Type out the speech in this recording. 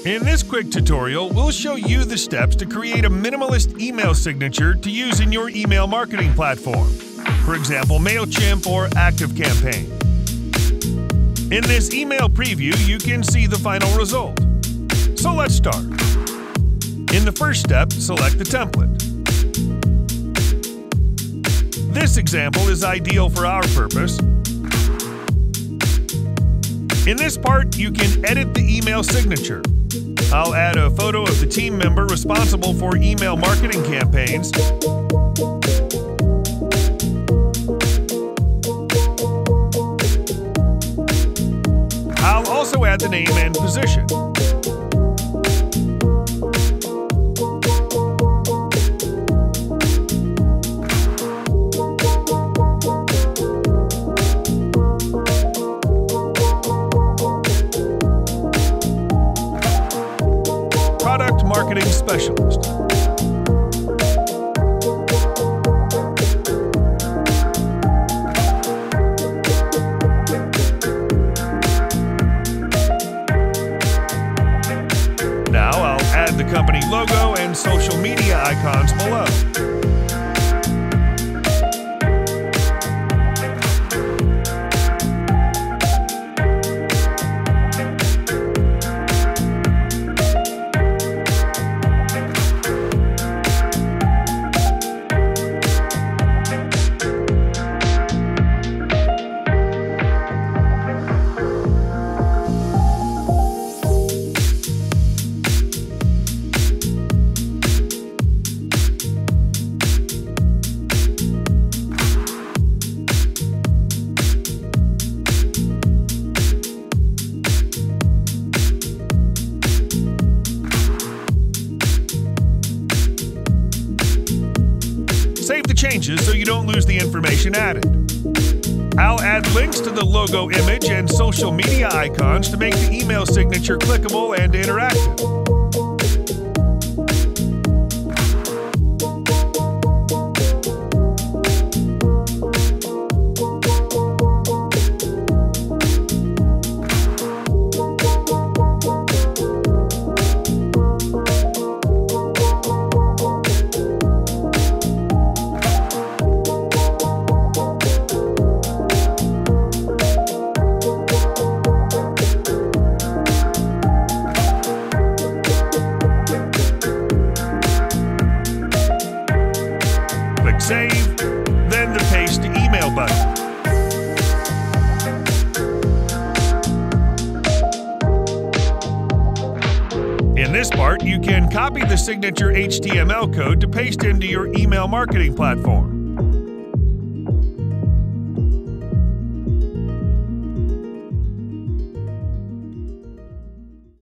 In this quick tutorial, we'll show you the steps to create a minimalist email signature to use in your email marketing platform, for example, MailChimp or ActiveCampaign. In this email preview, you can see the final result. So let's start. In the first step, select the template. This example is ideal for our purpose. In this part, you can edit the email signature. I'll add a photo of the team member responsible for email marketing campaigns. I'll also add the name and position. Product Marketing Specialist. Now I'll add the company logo and social media icons below. Save the changes so you don't lose the information added. I'll add links to the logo image and social media icons to make the email signature clickable and interactive. Click Save, then the Paste to Email button. In this part, you can copy the signature HTML code to paste into your email marketing platform.